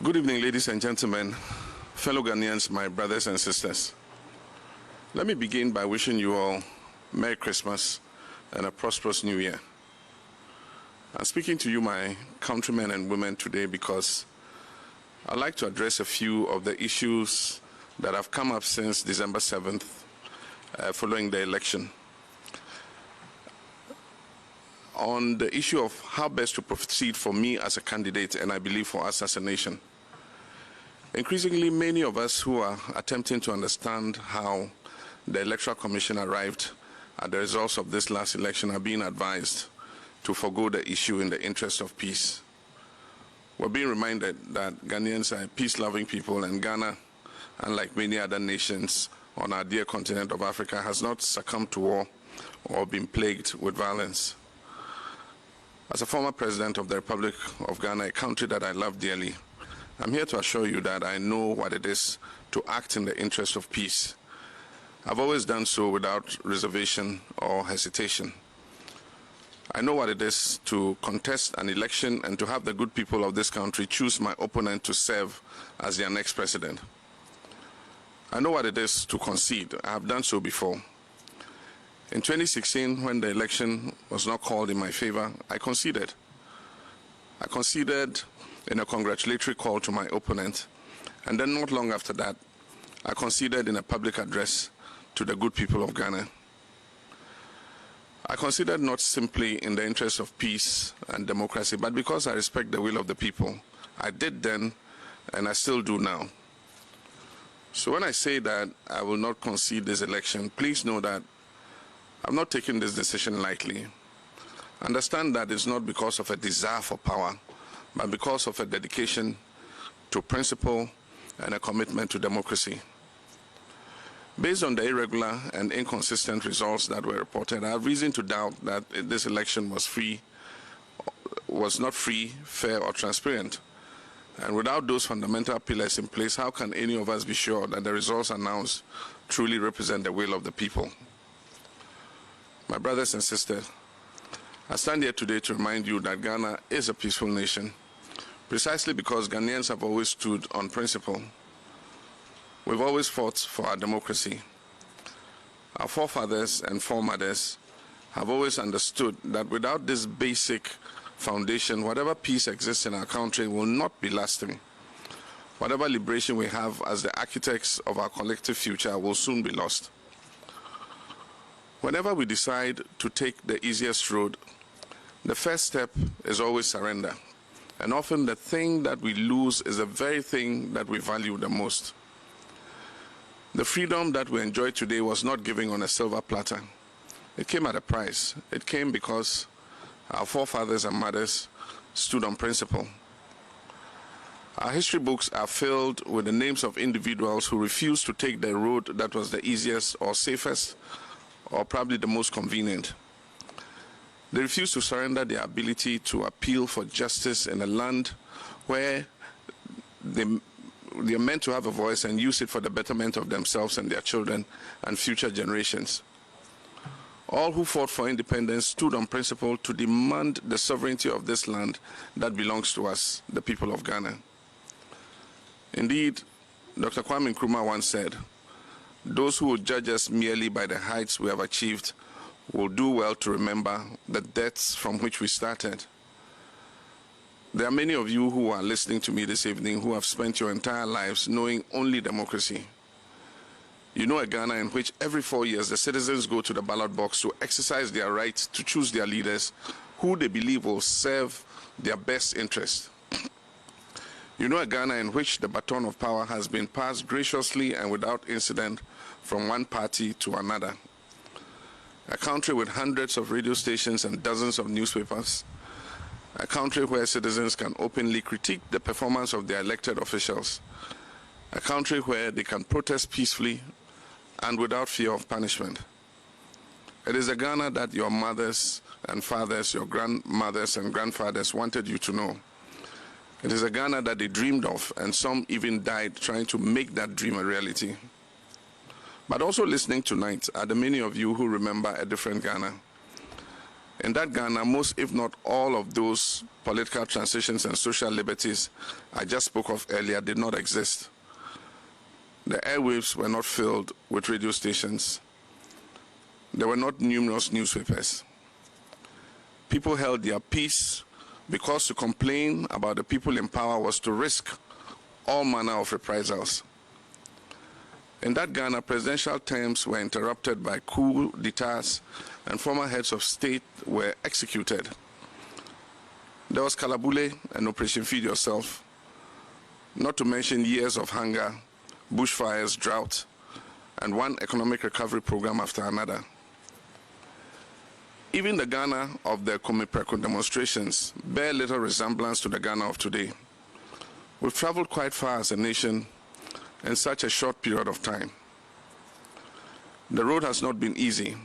Good evening, ladies and gentlemen, fellow Ghanaians, my brothers and sisters. Let me begin by wishing you all Merry Christmas and a prosperous New Year. I'm speaking to you, my countrymen and women, today because I'd like to address a few of the issues that have come up since December 7th, following the election. On the issue of how best to proceed for me as a candidate, and I believe for us as a nation. Increasingly, many of us who are attempting to understand how the Electoral Commission arrived at the results of this last election are being advised to forgo the issue in the interest of peace. We're being reminded that Ghanaians are a peace-loving people, and Ghana, unlike many other nations on our dear continent of Africa, has not succumbed to war or been plagued with violence. As a former president of the Republic of Ghana, a country that I love dearly, I'm here to assure you that I know what it is to act in the interest of peace. I've always done so without reservation or hesitation. I know what it is to contest an election and to have the good people of this country choose my opponent to serve as their next president. I know what it is to concede. I have done so before. In 2016, when the election was not called in my favor, I conceded. I conceded in a congratulatory call to my opponent, and then not long after that, I conceded in a public address to the good people of Ghana. I conceded not simply in the interest of peace and democracy, but because I respect the will of the people. I did then, and I still do now. So when I say that I will not concede this election, please know that I'm not taking this decision lightly. Understand that it's not because of a desire for power, but because of a dedication to principle and a commitment to democracy. Based on the irregular and inconsistent results that were reported, I have reason to doubt that this election was not free, fair, or transparent. And without those fundamental pillars in place, how can any of us be sure that the results announced truly represent the will of the people? My brothers and sisters, I stand here today to remind you that Ghana is a peaceful nation, precisely because Ghanaians have always stood on principle. We've always fought for our democracy. Our forefathers and foremothers have always understood that without this basic foundation, whatever peace exists in our country will not be lasting. Whatever liberation we have as the architects of our collective future will soon be lost. Whenever we decide to take the easiest road, the first step is always surrender. And often the thing that we lose is the very thing that we value the most. The freedom that we enjoy today was not given on a silver platter. It came at a price. It came because our forefathers and mothers stood on principle. Our history books are filled with the names of individuals who refused to take the road that was the easiest or safest or probably the most convenient. They refused to surrender their ability to appeal for justice in a land where they are meant to have a voice and use it for the betterment of themselves and their children and future generations. All who fought for independence stood on principle to demand the sovereignty of this land that belongs to us, the people of Ghana. Indeed, Dr. Kwame Nkrumah once said, "Those who will judge us merely by the heights we have achieved will do well to remember the depths from which we started." There are many of you who are listening to me this evening who have spent your entire lives knowing only democracy. You know a Ghana in which every 4 years the citizens go to the ballot box to exercise their right to choose their leaders who they believe will serve their best interest. You know a Ghana in which the baton of power has been passed graciously and without incident from one party to another. A country with hundreds of radio stations and dozens of newspapers. A country where citizens can openly critique the performance of their elected officials. a country where they can protest peacefully and without fear of punishment. It is a Ghana that your mothers and fathers, your grandmothers and grandfathers wanted you to know. It is a Ghana that they dreamed of, and some even died trying to make that dream a reality. But also listening tonight are the many of you who remember a different Ghana. In that Ghana, most, if not all, of those political transitions and social liberties I just spoke of earlier did not exist. The airwaves were not filled with radio stations. There were not numerous newspapers. People held their peace because to complain about the people in power was to risk all manner of reprisals. In that Ghana, presidential terms were interrupted by coup d'etats and former heads of state were executed. There was Kalabule and Operation Feed Yourself, not to mention years of hunger, bushfires, drought, and one economic recovery program after another. Even the Ghana of the Komipreko demonstrations bear little resemblance to the Ghana of today. We've traveled quite far as a nation in such a short period of time. The road has not been easy,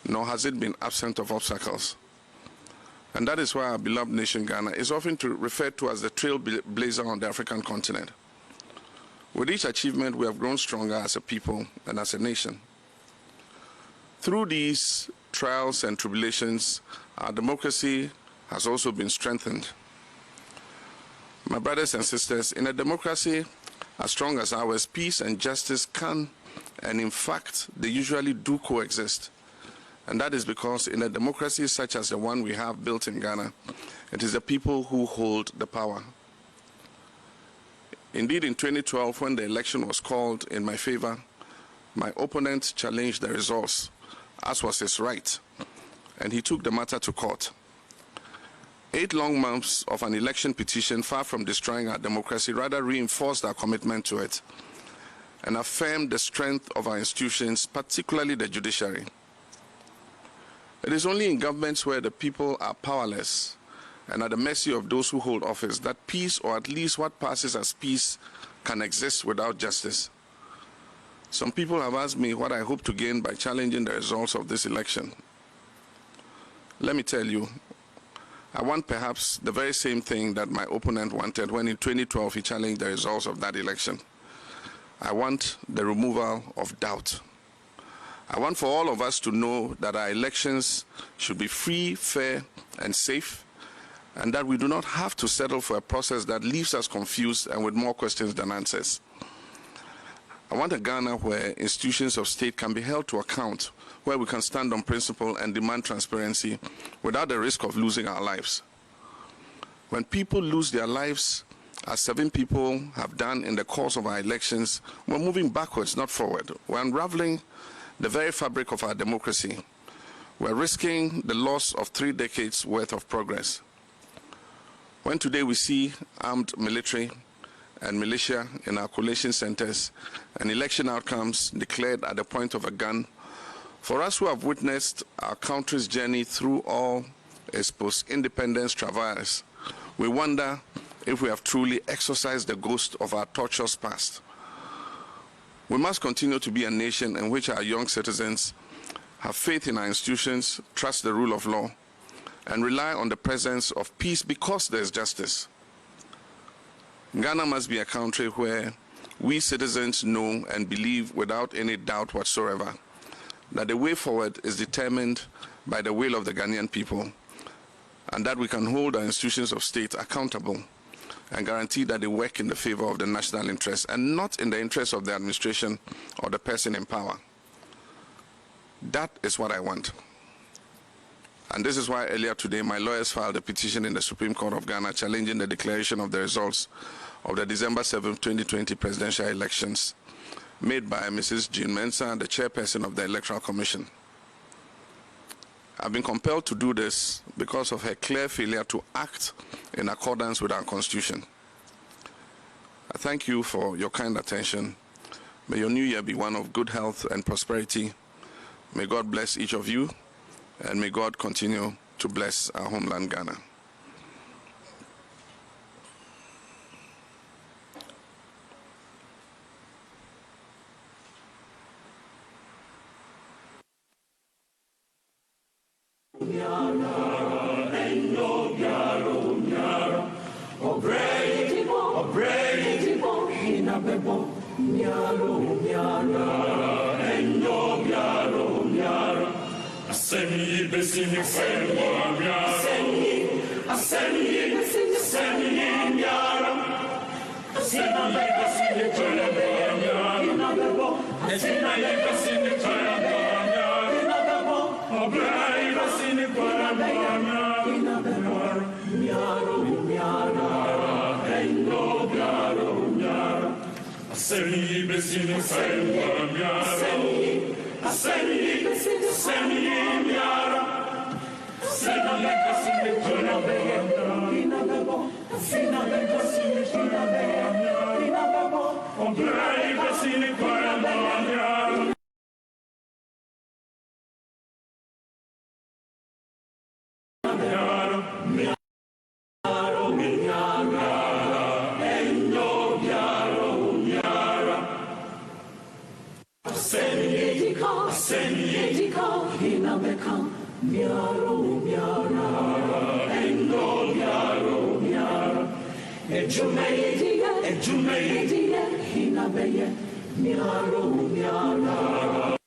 nor has it been absent of obstacles. And that is why our beloved nation Ghana is often referred to as the trailblazer on the African continent. With each achievement, we have grown stronger as a people and as a nation. Through these trials and tribulations, our democracy has also been strengthened. My brothers and sisters, in a democracy as strong as ours, peace and justice can, and in fact, they usually do coexist. And that is because in a democracy such as the one we have built in Ghana, it is the people who hold the power. Indeed, in 2012, when the election was called in my favor, my opponent challenged the results, as was his right, and he took the matter to court. 8 long months of an election petition, far from destroying our democracy, rather reinforced our commitment to it and affirmed the strength of our institutions, particularly the judiciary. It is only in governments where the people are powerless and at the mercy of those who hold office that peace, or at least what passes as peace, can exist without justice. Some people have asked me what I hope to gain by challenging the results of this election. Let me tell you, I want perhaps the very same thing that my opponent wanted when in 2012 he challenged the results of that election. I want the removal of doubt. I want for all of us to know that our elections should be free, fair, and safe, and that we do not have to settle for a process that leaves us confused and with more questions than answers. I want a Ghana where institutions of state can be held to account, where we can stand on principle and demand transparency without the risk of losing our lives. When people lose their lives, as 7 people have done in the course of our elections, we're moving backwards, not forward. We're unraveling the very fabric of our democracy. We're risking the loss of 3 decades worth of progress. When today we see armed military and militia in our collation centers and election outcomes declared at the point of a gun, for us who have witnessed our country's journey through all its post-independence travails, we wonder if we have truly exorcised the ghost of our tortuous past. We must continue to be a nation in which our young citizens have faith in our institutions, trust the rule of law, and rely on the presence of peace because there is justice. Ghana must be a country where we citizens know and believe without any doubt whatsoever that the way forward is determined by the will of the Ghanaian people, and that we can hold our institutions of state accountable and guarantee that they work in the favor of the national interest and not in the interest of the administration or the person in power. That is what I want. And this is why earlier today my lawyers filed a petition in the Supreme Court of Ghana challenging the declaration of the results of the December 7, 2020 presidential elections made by Mrs. Jean Mensah, the chairperson of the Electoral Commission. I've been compelled to do this because of her clear failure to act in accordance with our Constitution. I thank you for your kind attention. May your new year be one of good health and prosperity. May God bless each of you, and may God continue to bless our homeland, Ghana. bebo, miaro, miara, endo, miaro, miara. Asemi, besini, fenwa, miara. Asemi, besini, miara. Asemi, besini, fenwa, miara. Ina bebo, asemi, besini, fenwa, miara. Ina bebo, obrai, besini, fenwa, miara. Ina bebo, miaro, miara, endo, miaro, miara. Asemi, besini, fenwa, miara. Asemi, besini, miara. Asemi, besini, fenwa, miara. Ina bebo, asemi, besini, fenwa, miara. Ina bebo, obrai, besini, fenwa, miara. Miaro, miara, endo, miaro, miara. E giumedia, hina beye, miaro, miara.